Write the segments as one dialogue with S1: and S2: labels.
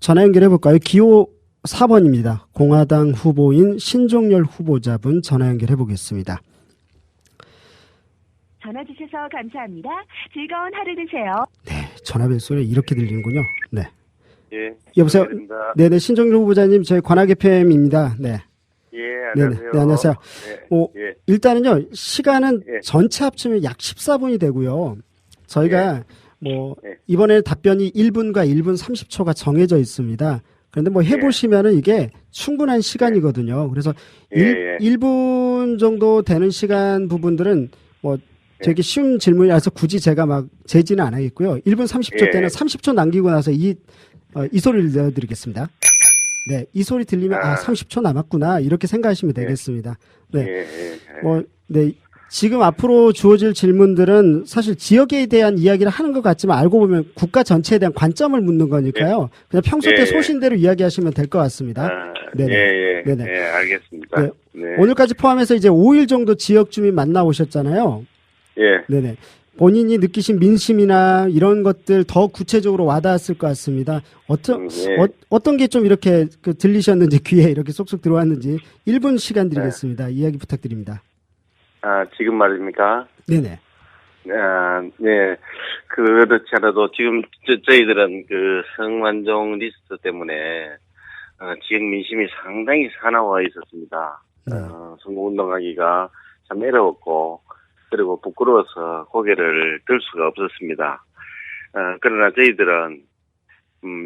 S1: 전화 연결해 볼까요? 기호 4번입니다. 공화당 후보인 신종렬 후보자분 전화 연결해 보겠습니다.
S2: 전화 주셔서 감사합니다. 즐거운 하루 되세요.
S1: 네, 전화벨 소리 이렇게 들리는군요. 네.
S3: 예.
S1: 여보세요.
S3: 감사합니다.
S1: 네네, 신종렬 후보자님, 저희 관악 FM입니다. 네.
S3: 예, 안녕하세요.
S1: 네, 안녕하세요.
S3: 예.
S1: 일단은요, 시간은
S3: 예.
S1: 전체 합치면 약 14분이 되고요. 저희가
S3: 예.
S1: 이번에 답변이 1분과 1분 30초가 정해져 있습니다. 그런데 해보시면은 이게 충분한 시간이거든요. 그래서
S3: 예.
S1: 1분 정도 되는 시간 부분들은 되게 쉬운 질문이라서 굳이 제가 막 제지는 안 하겠고요. 1분 30초 때는 30초 남기고 나서 이 소리를 내어드리겠습니다. 네, 이 소리 들리면 30초 남았구나 이렇게 생각하시면 되겠습니다. 네, 네. 지금 앞으로 주어질 질문들은 사실 지역에 대한 이야기를 하는 것 같지만 알고 보면 국가 전체에 대한 관점을 묻는 거니까요. 그냥 평소 때 소신대로 이야기하시면 될 것 같습니다.
S3: 네네. 네, 알겠습니다.
S1: 네. 오늘까지 포함해서 이제 5일 정도 지역 주민 만나오셨잖아요.
S3: 예.
S1: 네네. 본인이 느끼신 민심이나 이런 것들 더 구체적으로 와닿았을 것 같습니다. 어떤 게 좀 이렇게 들리셨는지 귀에 이렇게 쏙쏙 들어왔는지 1분 시간 드리겠습니다. 이야기 부탁드립니다.
S3: 지금 말입니까?
S1: 네네.
S3: 네. 그렇지 않아도 지금 저희들은 성완종 리스트 때문에 지역 민심이 상당히 사나워 있었습니다. 선거운동하기가 참 어려웠고 그리고 부끄러워서 고개를 들 수가 없었습니다. 그러나 저희들은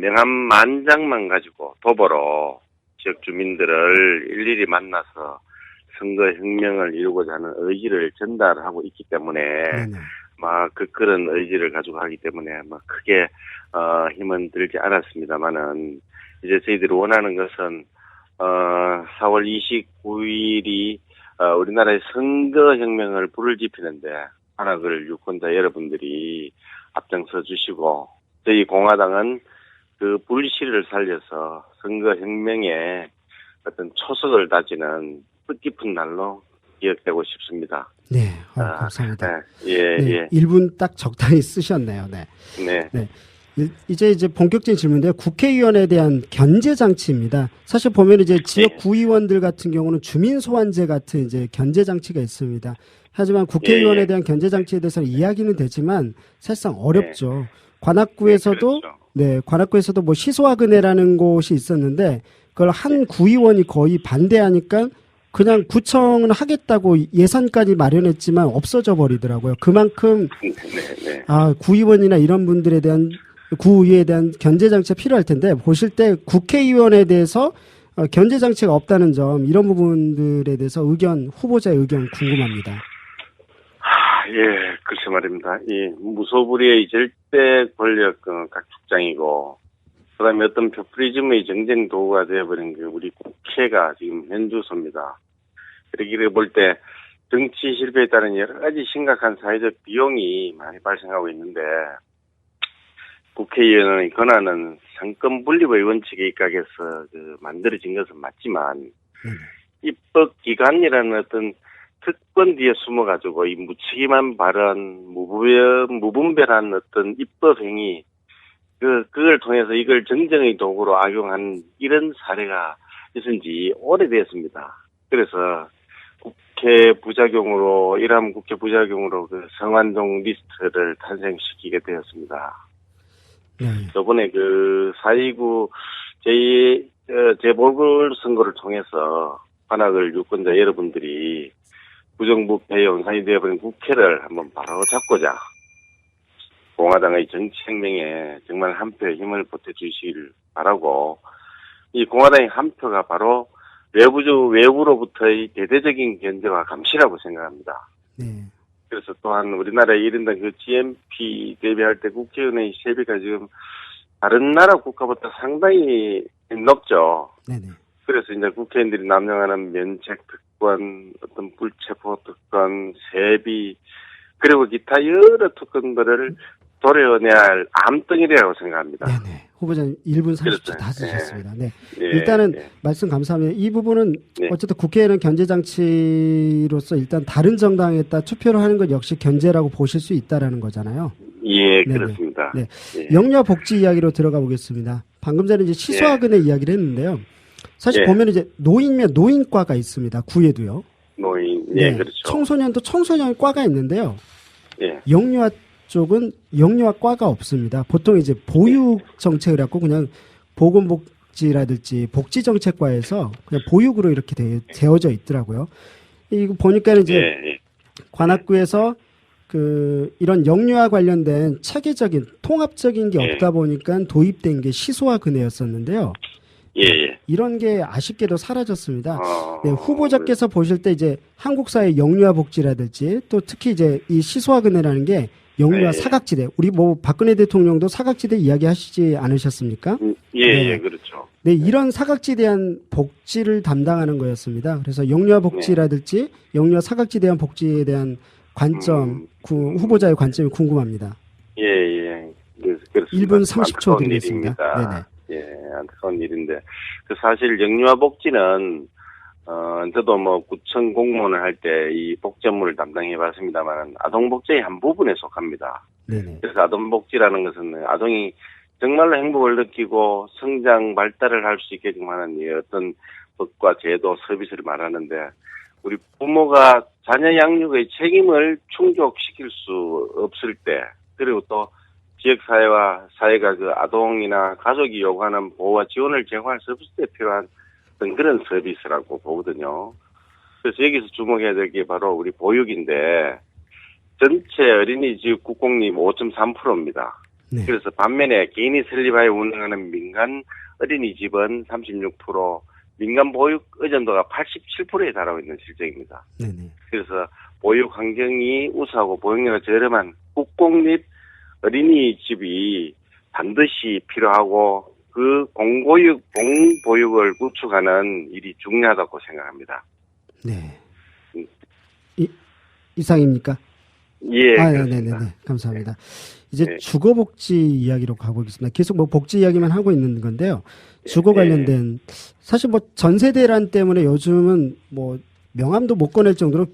S3: 명함 10장만 가지고 도보로 지역 주민들을 일일이 만나서 선거혁명을 이루고자 하는 의지를 전달하고 있기 때문에 그런 의지를 가지고 하기 때문에 크게 힘은 들지 않았습니다만은 이제 저희들이 원하는 것은 4월 29일이 우리나라의 선거혁명을 불을 지피는데 관악을 유권자 여러분들이 앞장서 주시고 저희 공화당은 그 불씨를 살려서 선거혁명의 어떤 초석을 다지는 뜻깊은 날로 기억되고 싶습니다.
S1: 네, 감사합니다.
S3: 예.
S1: 1분 딱 적당히 쓰셨네요. 네. 이제 본격적인 질문인데요. 국회의원에 대한 견제 장치입니다. 사실 보면 이제 지역 구의원들 같은 경우는 주민 소환제 같은 이제 견제 장치가 있습니다. 하지만 국회의원에 대한 견제 장치에 대해서는 이야기는 되지만 사실상 어렵죠. 관악구에서도 관악구에서도 시소화근해라는 곳이 있었는데 그걸 한 구의원이 거의 반대하니까 그냥 구청은 하겠다고 예산까지 마련했지만 없어져 버리더라고요. 그만큼 구의원이나 이런 분들에 대한 구의회에 대한 견제 장치가 필요할 텐데 보실 때 국회의원에 대해서 견제 장치가 없다는 점 이런 부분들에 대해서 후보자의 의견 궁금합니다.
S3: 글쎄 말입니다. 이 무소불위의 절대 권력 각축장이고 그다음에 어떤 포퓰리즘의 정쟁 도구가 되어버린 우리 국회가 지금 현주소입니다. 이렇게 볼 때 정치 실패에 따른 여러 가지 심각한 사회적 비용이 많이 발생하고 있는데 국회의원의 권한은 상권 분립의 원칙에 입각해서 만들어진 것은 맞지만 입법기관이라는 어떤 특권 뒤에 숨어가지고 이 무책임한 발언, 무분별한 어떤 입법행위 그걸 통해서 이걸 정쟁의 도구로 악용한 이런 사례가 있은 지 오래됐습니다. 그래서 국회 부작용으로 성완종 리스트를 탄생시키게 되었습니다. 저번에 4.29 재보궐선거를 통해서 관악을 유권자 여러분들이 부정부 폐해 원상이 되어버린 국회를 한번 바로 잡고자 공화당의 정치혁명에 정말 한 표의 힘을 보태주시길 바라고 이 공화당의 한 표가 바로 외부로부터의 대대적인 견제와 감시라고 생각합니다. 그래서 또한 우리나라의 1인당 GNP 대비할 때 국회의원의 세비가 지금 다른 나라 국가보다 상당히 높죠. 그래서 이제 국회의원들이 남용하는 면책 특권, 어떤 불체포 특권, 세비, 그리고 기타 여러 특권들을 도려내야 할 암덩이라고 생각합니다.
S1: 후보자님 1분 30초 다 쓰셨습니다. 일단은 말씀 감사합니다. 이 부분은 어쨌든 국회에는 견제장치로서 일단 다른 정당에다 투표를 하는 것 역시 견제라고 보실 수 있다라는 거잖아요.
S3: 그렇습니다.
S1: 영유아 복지 이야기로 들어가 보겠습니다. 방금 전에 이제 시소학은의 이야기를 했는데요. 사실
S3: 예.
S1: 보면 이제 노인면 노인과가 있습니다. 구에도요.
S3: 노인,
S1: 네.
S3: 그렇죠.
S1: 청소년도 청소년과가 있는데요.
S3: 예.
S1: 영유아 쪽은 영유아 과가 없습니다. 보통 이제 보육 정책을 갖고 그냥 보건복지라든지 복지정책과에서 그냥 보육으로 이렇게 되어져 있더라고요. 이거 보니까는 이제
S3: 예.
S1: 관악구에서 이런 영유아 관련된 체계적인 통합적인 게
S3: 예.
S1: 없다 보니까 도입된 게 시소와 근혜였었는데요.
S3: 예.
S1: 이런 게 아쉽게도 사라졌습니다.
S3: 어,
S1: 네, 후보자께서 보실 때 이제 한국 사회 영유아 복지라든지 또 특히 이제 이 시소와 근혜라는 게 영유아
S3: 예.
S1: 사각지대, 우리 뭐 박근혜 대통령도 사각지대 이야기하시지 않으셨습니까? 네.
S3: 그렇죠.
S1: 네, 이런 사각지대에 대한 복지를 담당하는 거였습니다. 그래서 영유아 복지라든지 영유아 사각지대에 대한 복지에 대한 관점, 후보자의 관점이 궁금합니다.
S3: 예. 그렇습니다.
S1: 1분 30초
S3: 안타까운
S1: 드리겠습니다.
S3: 일입니다. 예, 안타까운 일인데, 사실 영유아 복지는, 저도 뭐 구청 공무원을 할 때 이 복지 업무를 담당해봤습니다만, 아동복지의 한 부분에 속합니다.
S1: 네네.
S3: 그래서 아동복지라는 것은 아동이 정말로 행복을 느끼고 성장, 발달을 할 수 있게끔 하는 이 어떤 법과 제도, 서비스를 말하는데, 우리 부모가 자녀 양육의 책임을 충족시킬 수 없을 때, 그리고 또 지역사회와 사회가 아동이나 가족이 요구하는 보호와 지원을 제공할 수 없을 때 필요한 어떤 그런 서비스라고 보거든요. 그래서 여기서 주목해야 될 게 바로 우리 보육인데, 전체 어린이집 국공립 5.3%입니다.
S1: 네.
S3: 그래서 반면에 개인이 설립하여 운영하는 민간 어린이집은 36%, 민간 보육 의존도가 87%에 달하고 있는 실정입니다.
S1: 네네.
S3: 그래서 보육 환경이 우수하고 보육료가 저렴한 국공립 어린이집이 반드시 필요하고 그 공보육을 구축하는 일이 중요하다고 생각합니다.
S1: 네. 이상입니까?
S3: 예.
S1: 네네네. 감사합니다. 이제 주거복지 이야기로 가보겠습니다. 계속 뭐 복지 이야기만 하고 있는 건데요. 주거 관련된, 사실 뭐 전세대란 때문에 요즘은 뭐 명함도 못 꺼낼 정도로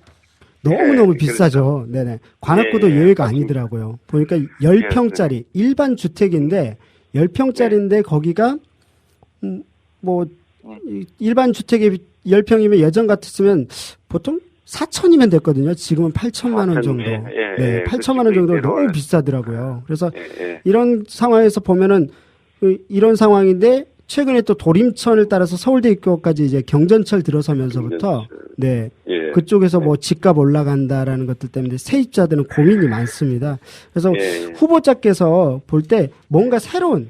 S1: 너무너무 비싸죠. 네네. 관악구도 예외가 아니더라고요. 보니까 10평짜리, 일반 주택인데, 10평짜리인데 거기가, 일반 주택이 10평이면 예전 같았으면 보통 4천이면 됐거든요. 지금은 8천만 원 정도. 네, 8천만 원 정도 너무 비싸더라고요. 그래서 이런 상황에서 보면은 이런 상황인데 최근에 또 도림천을 따라서 서울대 입구까지 이제 경전철 들어서면서부터 그쪽에서 뭐 집값 올라간다라는 것들 때문에 세입자들은 고민이 많습니다. 그래서 후보자께서 볼 때 뭔가 새로운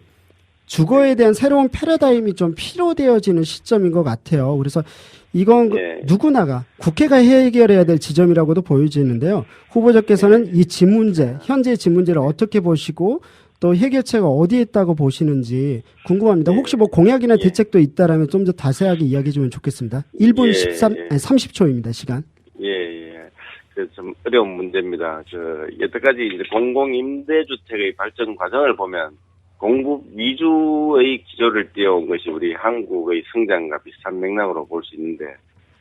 S1: 주거에 대한 새로운 패러다임이 좀 필요되어지는 시점인 것 같아요. 그래서 이건 누구나가 국회가 해결해야 될 지점이라고도 보여지는데요. 후보자께서는 이 집 문제, 현재의 집 문제를 어떻게 보시고 또 해결책가 어디에 있다고 보시는지 궁금합니다. 혹시 뭐 공약이나 대책도 있다라면 좀 더 자세하게 이야기해 주면 좋겠습니다. 1분 30초입니다, 시간.
S3: 좀 어려운 문제입니다. 여태까지 이제 공공임대주택의 발전 과정을 보면 공급 위주의 기조를 띄워온 것이 우리 한국의 성장과 비슷한 맥락으로 볼 수 있는데,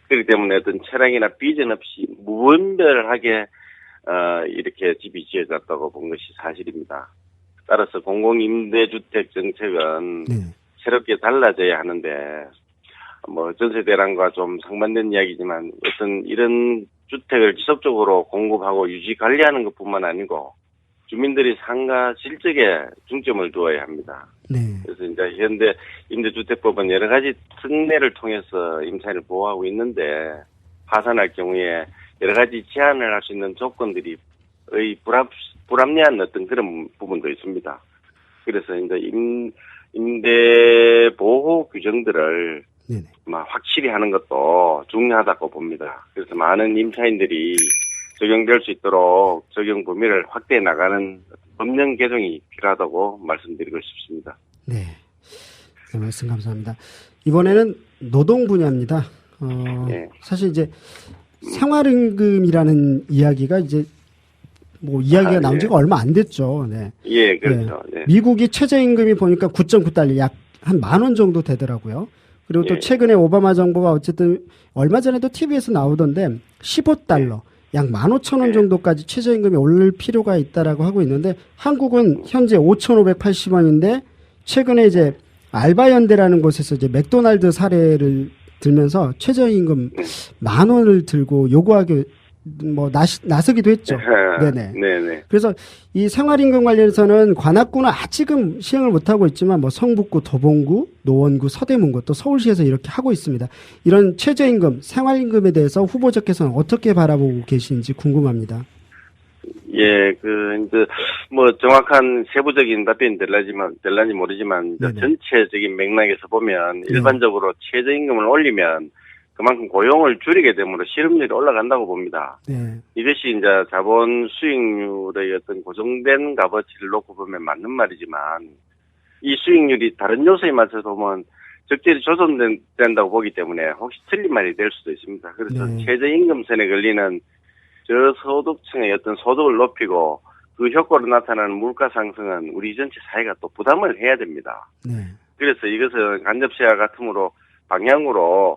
S3: 그렇기 때문에 어떤 철학이나 비전 없이 무분별하게 이렇게 집이 지어졌다고 본 것이 사실입니다. 따라서 공공임대주택 정책은 새롭게 달라져야 하는데, 뭐 전세대란과 좀 상반된 이야기지만 어떤 이런 주택을 지속적으로 공급하고 유지 관리하는 것뿐만 아니고 주민들이 상가 실적에 중점을 두어야 합니다. 그래서 이제 현대 임대주택법은 여러 가지 특례를 통해서 임차인을 보호하고 있는데, 파산할 경우에 여러 가지 제한을 할 수 있는 조건들이 불합리한 어떤 그런 부분도 있습니다. 그래서 이제 임대 보호 규정들을 확실히 하는 것도 중요하다고 봅니다. 그래서 많은 임차인들이 적용될 수 있도록 적용 범위를 확대해 나가는 법령 개정이 필요하다고 말씀드리고 싶습니다.
S1: 네, 말씀 감사합니다. 이번에는 노동 분야입니다. 사실 이제 생활임금이라는 이야기가 이제 뭐 이야기가 나온 지가 얼마 안 됐죠.
S3: 그렇죠.
S1: 미국이 최저임금이 보니까 9.9달러, 약 한 10,000원 정도 되더라고요. 그리고 또 최근에 오바마 정부가 어쨌든 얼마 전에도 TV에서 나오던데 15달러, 약 15,000원 정도까지 최저임금이 오를 필요가 있다라고 하고 있는데, 한국은 현재 5,580원인데 최근에 이제 알바연대라는 곳에서 이제 맥도날드 사례를 들면서 최저임금 10,000원을 들고 요구하기 나서기도 했죠. 네네.
S3: 네네.
S1: 그래서 이 생활임금 관련해서는 관악구는 아직은 시행을 못하고 있지만 성북구, 도봉구, 노원구, 서대문구 또 서울시에서 이렇게 하고 있습니다. 이런 최저임금, 생활임금에 대해서 후보자께서는 어떻게 바라보고 계신지 궁금합니다.
S3: 예, 이제, 정확한 세부적인 답변이 될란지 모르지만, 전체적인 맥락에서 보면, 일반적으로 최저임금을 올리면, 그만큼 고용을 줄이게 되므로 실업률이 올라간다고 봅니다.
S1: 네.
S3: 이것이 이제 자본 수익률의 어떤 고정된 값어치를 놓고 보면 맞는 말이지만, 이 수익률이 다른 요소에 맞춰서 보면 적절히 조정된다고 보기 때문에 혹시 틀린 말이 될 수도 있습니다. 그래서 최저임금선에 걸리는 저소득층의 어떤 소득을 높이고 그 효과로 나타나는 물가 상승은 우리 전체 사회가 또 부담을 해야 됩니다.
S1: 네.
S3: 그래서 이것은 간접세와 같으므로 방향으로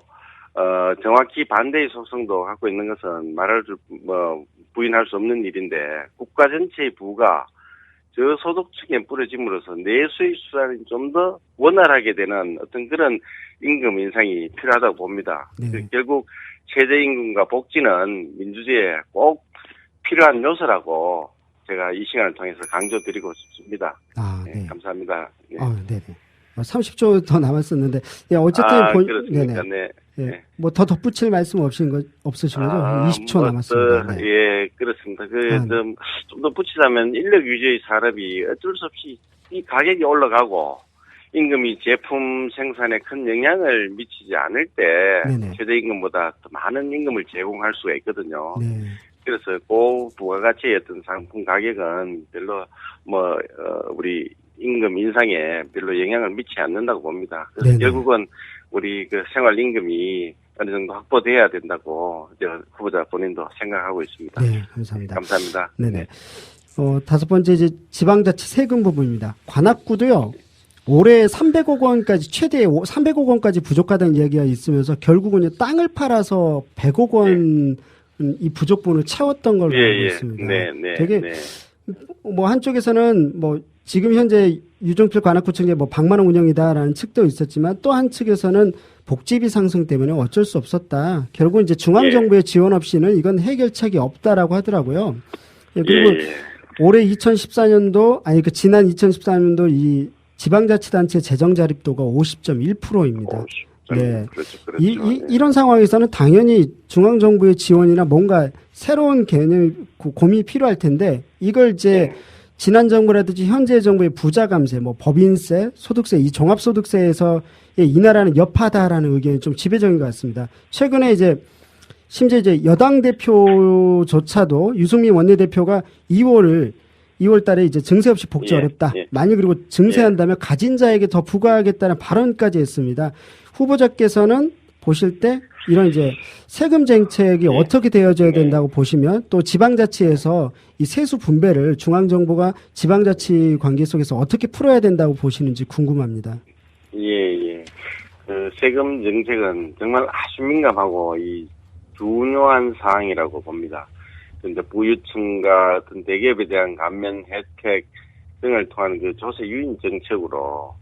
S3: 정확히 반대의 속성도 갖고 있는 것은 부인할 수 없는 일인데 국가 전체의 부가 저소득층에 뿌려짐으로써 내수의 수단이 좀 더 원활하게 되는 어떤 그런 임금 인상이 필요하다고 봅니다.
S1: 네.
S3: 결국 최저임금과 복지는 민주주의에 꼭 필요한 요소라고 제가 이 시간을 통해서 강조드리고 싶습니다.
S1: 네.
S3: 감사합니다. 네.
S1: 네네. 30초 더 남았었는데, 어쨌든
S3: 그렇습니까? 네.
S1: 네. 더 덧붙일 말씀 없으신 거죠? 20초 남았습니다.
S3: 네. 예, 그렇습니다. 좀 더 붙이자면 인력 위주의 산업이 어쩔 수 없이 이 가격이 올라가고 임금이 제품 생산에 큰 영향을 미치지 않을 때 최저임금보다 더 많은 임금을 제공할 수가 있거든요.
S1: 네.
S3: 그래서 고부가가치의 어떤 상품 가격은 별로 우리 임금 인상에 별로 영향을 미치지 않는다고 봅니다. 그래서 결국은 우리 생활 임금이 어느 정도 확보돼야 된다고 후보자 본인도 생각하고 있습니다.
S1: 네, 감사합니다.
S3: 감사합니다.
S1: 네네. 5번째 이제 지방자치 세금 부분입니다. 관악구도요. 올해 300억 원까지 최대 300억 원까지 부족하다는 이야기가 있으면서 결국은 땅을 팔아서 100억 원 이 부족분을 채웠던 걸로 알고 있습니다. 되게 한쪽에서는 지금 현재 유정필 관악구청에 100만 원 운영이다라는 측도 있었지만 또 한 측에서는 복지비 상승 때문에 어쩔 수 없었다. 결국 이제 중앙정부의 지원 없이는 이건 해결책이 없다라고 하더라고요. 그리고 올해 2014년도 지난 2014년도 이 지방자치단체 재정자립도가 50.1%입니다. 네.
S3: 그렇죠.
S1: 이런 상황에서는 당연히 중앙정부의 지원이나 뭔가 새로운 개념 고민이 필요할 텐데 이걸 이제 지난 정부라든지 현재 정부의 부자 감세, 법인세, 소득세, 이 종합소득세에서 인하라는 여파다라는 의견이 좀 지배적인 것 같습니다. 최근에 심지어 여당 대표조차도 유승민 원내대표가 2월 달에 증세 없이 복지 어렵다. 만약 그리고 증세한다면 가진 자에게 더 부과하겠다는 발언까지 했습니다. 후보자께서는 보실 때 이런 세금 정책이 어떻게 되어져야 된다고 보시면 또 지방자치에서 이 세수 분배를 중앙정부가 지방자치 관계 속에서 어떻게 풀어야 된다고 보시는지 궁금합니다.
S3: 예. 세금 정책은 정말 아주 민감하고 중요한 사항이라고 봅니다. 근데 부유층과 어떤 대기업에 대한 감면 혜택 등을 통한 조세 유인 정책으로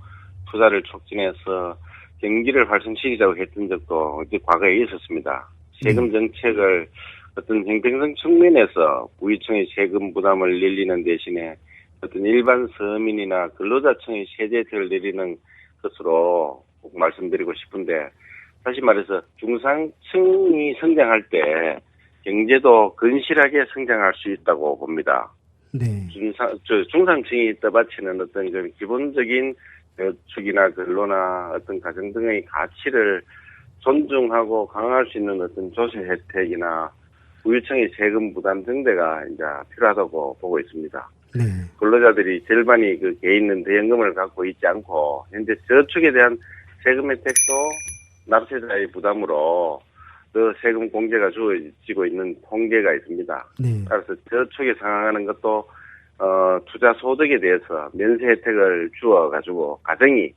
S3: 투자를 촉진해서 경기를 활성시키자고 했던 적도 과거에 있었습니다. 세금 정책을 어떤 형평성 측면에서 부유층의 세금 부담을 늘리는 대신에 어떤 일반 서민이나 근로자층의 세제 혜택을 내리는 것으로 꼭 말씀드리고 싶은데 다시 말해서 중상층이 성장할 때 경제도 건실하게 성장할 수 있다고 봅니다.
S1: 네.
S3: 중상층이 떠받치는 어떤 기본적인 저축이나 근로나 어떤 가정 등의 가치를 존중하고 강화할 수 있는 어떤 조세 혜택이나 부유층의 세금 부담 증대가 필요하다고 보고 있습니다.
S1: 네.
S3: 근로자들이 절반이 개 있는 대연금을 갖고 있지 않고 현재 저축에 대한 세금 혜택도 납세자의 부담으로 세금 공제가 주어지고 있는 통계가 있습니다.
S1: 네.
S3: 따라서 저축에 상황하는 것도 투자 소득에 대해서 면세 혜택을 주어가지고 가정이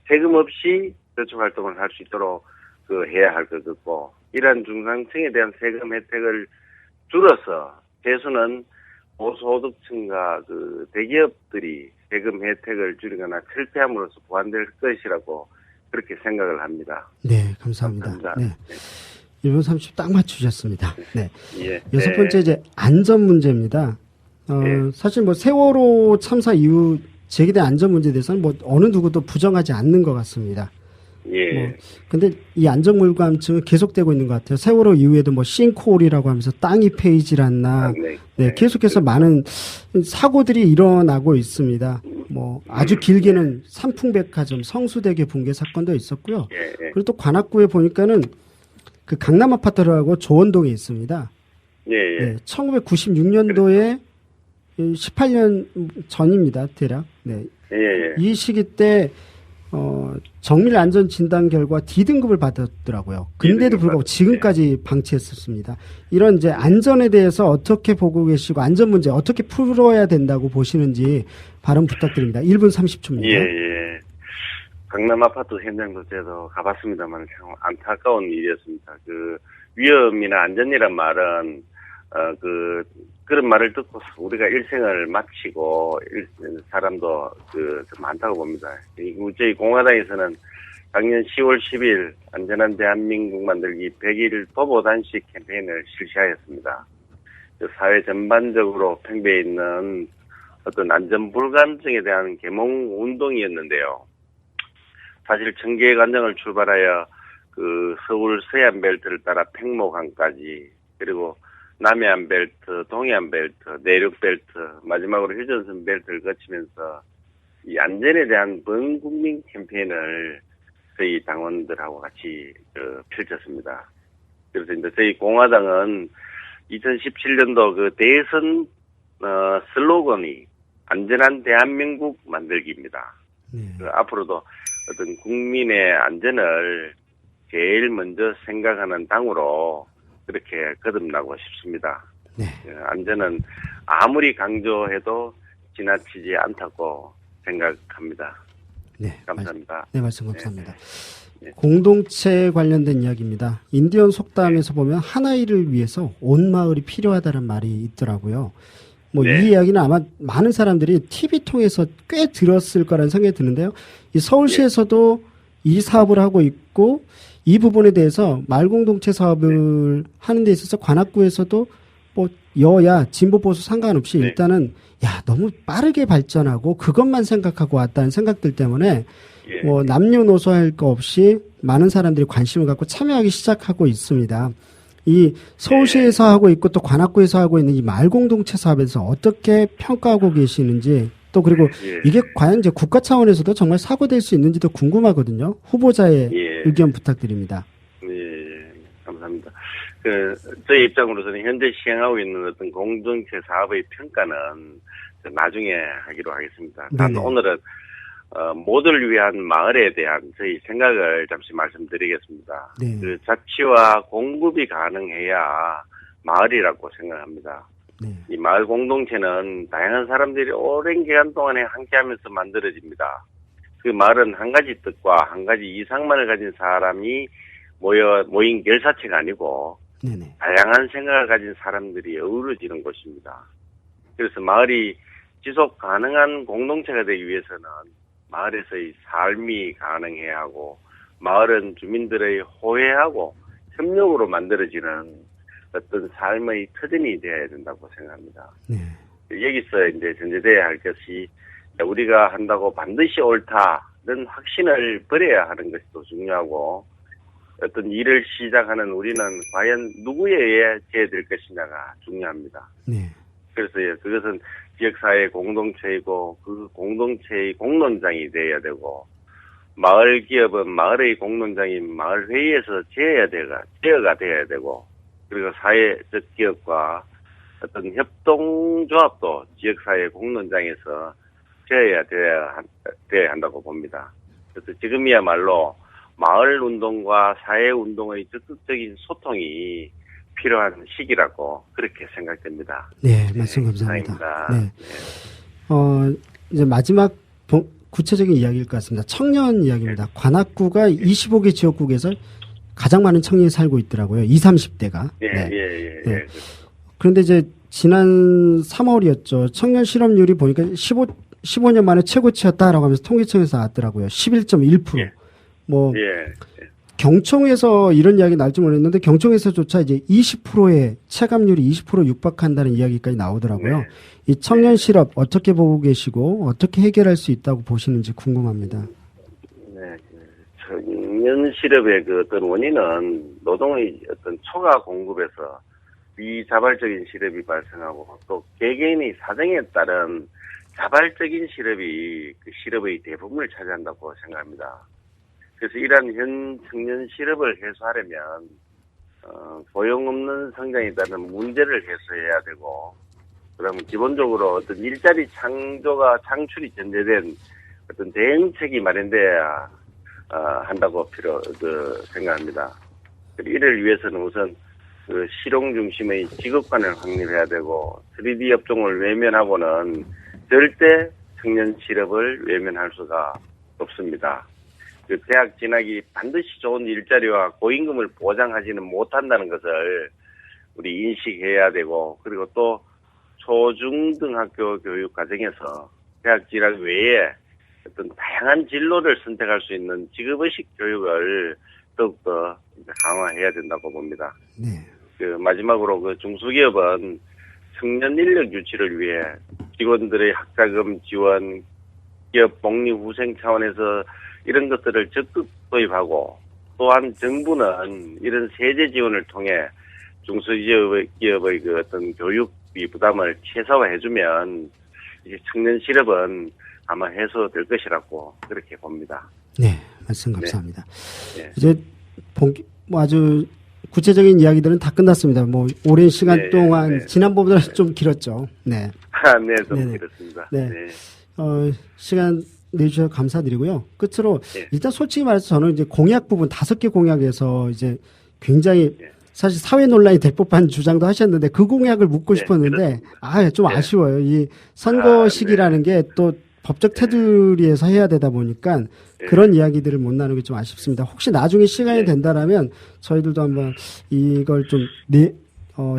S3: 세금 없이 저축 활동을 할 수 있도록 해야 할 것 같고 이러한 중상층에 대한 세금 혜택을 줄여서 대수는 고소득층과 대기업들이 세금 혜택을 줄이거나 철폐함으로써 보완될 것이라고 그렇게 생각을 합니다.
S1: 네, 감사합니다.
S3: 감사합니다.
S1: 네. 1분 30초 딱 맞추셨습니다. 네.
S3: 예.
S1: 여섯 번째 이제 안전 문제입니다. 사실 뭐 세월호 참사 이후 제기된 안전 문제에 대해서는 뭐 어느 누구도 부정하지 않는 것 같습니다.
S3: 예.
S1: 근데 이 안전물감증은 계속되고 있는 것 같아요. 세월호 이후에도 뭐 싱크홀이라고 하면서 땅이 패이질 않나. 네, 계속해서 많은 사고들이 일어나고 있습니다. 뭐 아주 길게는 삼풍백화점, 성수대교 붕괴 사건도 있었고요. 그리고 또 관악구에 보니까는 그 강남 아파트라고 조원동에 있습니다. 네, 1996년도에 18년 전입니다, 대략. 네. 이 시기 때 정밀 안전 진단 결과 D등급을 받았더라고요. 근데도 불구하고 지금까지 방치했었습니다. 이런 이제 안전에 대해서 어떻게 보고 계시고 안전 문제 어떻게 풀어야 된다고 보시는지 발언 부탁드립니다. 1분 30초입니다.
S3: 예. 강남 아파트 현장도 저도 가봤습니다만 참 안타까운 일이었습니다. 그 위험이나 안전이란 말은 그런 말을 듣고 우리가 일생을 마치고 사람도 좀 많다고 봅니다. 저희 공화당에서는 작년 10월 10일 안전한 대한민국 만들기 100일 도보단식 캠페인을 실시하였습니다. 사회 전반적으로 팽배해 있는 어떤 안전 불감증에 대한 계몽 운동이었는데요. 사실 청계 관정을 출발하여 그 서울 서해안벨트를 따라 팽목항까지 그리고 남해안벨트, 동해안벨트, 내륙벨트, 마지막으로 휴전선 벨트를 거치면서 이 안전에 대한 범국민 캠페인을 저희 당원들하고 같이 펼쳤습니다. 그래서 이제 저희 공화당은 2017년도 그 대선 슬로건이 안전한 대한민국 만들기입니다. 앞으로도 어떤 국민의 안전을 제일 먼저 생각하는 당으로 그렇게 거듭나고 싶습니다.
S1: 네.
S3: 안전은 아무리 강조해도 지나치지 않다고 생각합니다.
S1: 네.
S3: 감사합니다.
S1: 네, 말씀 감사합니다. 네. 공동체 관련된 이야기입니다. 인디언 속담에서 보면 하나이를 위해서 온 마을이 필요하다는 말이 있더라고요. 이 이야기는 아마 많은 사람들이 TV 통해서 꽤 들었을 거라는 생각이 드는데요. 이 서울시에서도 이 사업을 하고 있고 이 부분에 대해서 마을공동체 사업을 하는 데 있어서 관악구에서도 뭐 여야 진보 보수 상관없이 일단은 너무 빠르게 발전하고 그것만 생각하고 왔다는 생각들 때문에 뭐 남녀노소 할 거 없이 많은 사람들이 관심을 갖고 참여하기 시작하고 있습니다. 이 서울시에서 하고 있고 또 관악구에서 하고 있는 이 마을공동체 사업에서 어떻게 평가하고 계시는지 또 그리고 이게 과연 이제 국가 차원에서도 정말 사고될 수 있는지도 궁금하거든요. 후보자의 의견 부탁드립니다.
S3: 감사합니다. 저희 입장으로서는 현재 시행하고 있는 어떤 공동체 사업의 평가는 나중에 하기로 하겠습니다. 단 오늘은 모두를 위한 마을에 대한 저희 생각을 잠시 말씀드리겠습니다. 그 자치와 공급이 가능해야 마을이라고 생각합니다. 이 마을 공동체는 다양한 사람들이 오랜 기간 동안에 함께하면서 만들어집니다. 그 마을은 한 가지 뜻과 한 가지 이상만을 가진 사람이 모인 결사체가 아니고 다양한 생각을 가진 사람들이 어우러지는 곳입니다. 그래서 마을이 지속 가능한 공동체가 되기 위해서는 마을에서의 삶이 가능해야 하고 마을은 주민들의 호혜하고 협력으로 만들어지는 어떤 삶의 터전이 되어야 된다고 생각합니다. 여기서 이제 전제되어야 할 것이 우리가 한다고 반드시 옳다는 확신을 버려야 하는 것이 더 중요하고 어떤 일을 시작하는 우리는 과연 누구에 의해 제어될 것이냐가 중요합니다. 그래서 그것은 지역사회 공동체이고 그 공동체의 공론장이 되어야 되고 마을 기업은 마을의 공론장인 마을회의에서 제어가 되어야 되고 그리고 사회적 기업과 어떤 협동조합도 지역사회 공론장에서 되어야 한다고 봅니다. 그래서 지금이야말로 마을운동과 사회운동의 적극적인 소통이 필요한 시기라고 그렇게 생각됩니다.
S1: 네, 말씀 감사합니다. 이제 마지막 구체적인 이야기일 것 같습니다. 청년 이야기입니다. 관악구가 25개 지역국에서 가장 많은 청년이 살고 있더라고요. 20, 30대가. 그런데 이제 지난 3월이었죠. 청년 실업률이 보니까 15년 만에 최고치였다라고 하면서 통계청에서 나왔더라고요. 11.1%.
S3: 예.
S1: 뭐
S3: 예.
S1: 경총에서 이런 이야기 날지 모르겠는데 경총에서조차 이제 20%의 체감률이 20% 육박한다는 이야기까지 나오더라고요.
S3: 네.
S1: 이 청년 실업 어떻게 보고 계시고 어떻게 해결할 수 있다고 보시는지 궁금합니다.
S3: 네. 청년 실업의 그 어떤 원인은 노동의 어떤 초과 공급에서 비자발적인 실업이 발생하고 또 개개인의 사정에 따른 자발적인 실업이 그 실업의 대부분을 차지한다고 생각합니다. 그래서 이러한 현 청년 실업을 해소하려면 고용 없는 성장에 따른 문제를 해소해야 되고, 그러면 기본적으로 어떤 일자리 창출이 전제된 어떤 대응책이 마련돼야 한다고 생각합니다. 이를 위해서는 우선 그 실용 중심의 직업관을 확립해야 되고, 3D 업종을 외면하고는 절대 청년 실업을 외면할 수가 없습니다. 그 대학 진학이 반드시 좋은 일자리와 고임금을 보장하지는 못한다는 것을 우리 인식해야 되고, 그리고 또 초중등학교 교육 과정에서 대학 진학 외에 어떤 다양한 진로를 선택할 수 있는 직업의식 교육을 더욱더 강화해야 된다고 봅니다.
S1: 네.
S3: 그 마지막으로 그 중소기업은 청년 인력 유치를 위해 직원들의 학자금 지원, 기업 복리후생 차원에서 이런 것들을 적극 도입하고, 또한 정부는 이런 세제 지원을 통해 중소기업의 그 어떤 교육비 부담을 최소화해주면 이제 청년 실업은 아마 해소될 것이라고 그렇게 봅니다.
S1: 네, 말씀 감사합니다.
S3: 네.
S1: 이제 아주 구체적인 이야기들은 다 끝났습니다. 뭐 오랜 시간
S3: 네,
S1: 동안
S3: 네.
S1: 지난번보다 좀 길었죠. 네.
S3: 네, 좀
S1: 네네.
S3: 그렇습니다.
S1: 네.
S3: 네.
S1: 시간 내주셔서 감사드리고요. 끝으로
S3: 네.
S1: 일단 솔직히 말해서 저는 이제 공약 부분 5개 공약에서 이제 굉장히
S3: 네.
S1: 사실 사회 논란이 될 법한 주장도 하셨는데 그 공약을 묻고
S3: 네,
S1: 싶었는데
S3: 그렇습니다.
S1: 좀
S3: 네.
S1: 아쉬워요. 이 선거 시기라는 게 또 법적 테두리에서 해야 되다 보니까
S3: 네.
S1: 그런 이야기들을 못 나누기 좀 아쉽습니다. 혹시 나중에 시간이
S3: 네.
S1: 된다라면 저희들도 한번 이걸 좀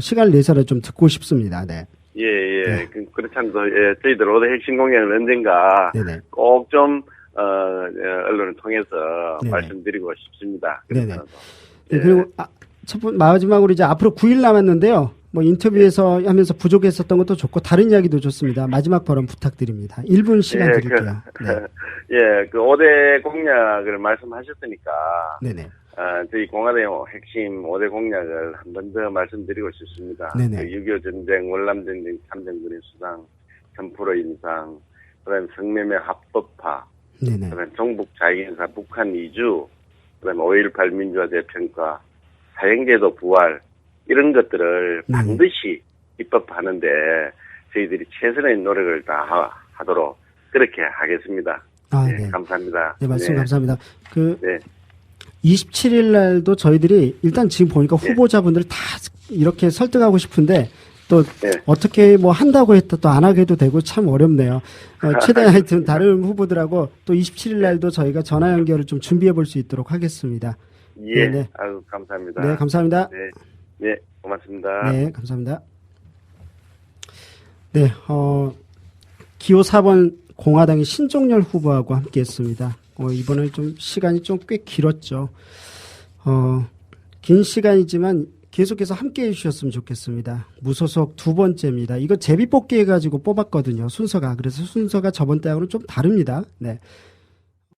S1: 시간을 내서라도 좀 듣고 싶습니다. 네.
S3: 예.
S1: 네.
S3: 그렇다면 저희들 올해 핵심 공약을 언젠가
S1: 네네.
S3: 꼭 좀 언론을 통해서
S1: 네네.
S3: 말씀드리고 싶습니다.
S1: 네네.
S3: 그래서,
S1: 네,
S3: 예.
S1: 그리고 마지막으로 이제 앞으로 9일 남았는데요. 뭐 인터뷰에서 하면서 부족했었던 것도 좋고 다른 이야기도 좋습니다. 마지막 발언 부탁드립니다. 1분 시간
S3: 예,
S1: 드릴게요. 네.
S3: 예, 그 5대 공약을 말씀하셨으니까,
S1: 네네.
S3: 저희 공화당 핵심 5대 공약을 한 번 더 말씀드리고 싶습니다.
S1: 네네.
S3: 6.25 전쟁, 월남 전쟁, 참전군의 수상, 1000% 인상, 그다음에 성매매 합법화,
S1: 네네.
S3: 그다음에 종북 자익인사 북한 이주, 그다음에 5.18 민주화 재평가, 사형제도 부활, 이런 것들을
S1: 네네.
S3: 반드시 입법하는데 저희들이 최선의 노력을 다 하도록 그렇게 하겠습니다.
S1: 네.
S3: 감사합니다.
S1: 네, 말씀
S3: 네.
S1: 감사합니다.
S3: 네.
S1: 27일 날도 저희들이 일단 지금 보니까
S3: 네.
S1: 후보자분들 다 이렇게 설득하고 싶은데 또
S3: 네.
S1: 어떻게 뭐 한다고 했다 또 안 하게 해도 되고 참 어렵네요. 최대한 하여튼 다른 후보들하고 또 27일 날도 저희가 전화 연결을 좀 준비해 볼 수 있도록 하겠습니다.
S3: 예.
S1: 네네.
S3: 아유, 감사합니다.
S1: 네, 감사합니다.
S3: 네. 네, 고맙습니다.
S1: 네, 감사합니다. 네, 기호 4번 공화당의 신종렬 후보하고 함께 했습니다. 이번에 좀 시간이 좀 꽤 길었죠. 긴 시간이지만 계속해서 함께 해주셨으면 좋겠습니다. 무소속 2번째입니다. 이거 제비뽑기 해가지고 뽑았거든요. 순서가. 그래서 순서가 저번 때하고는 좀 다릅니다. 네.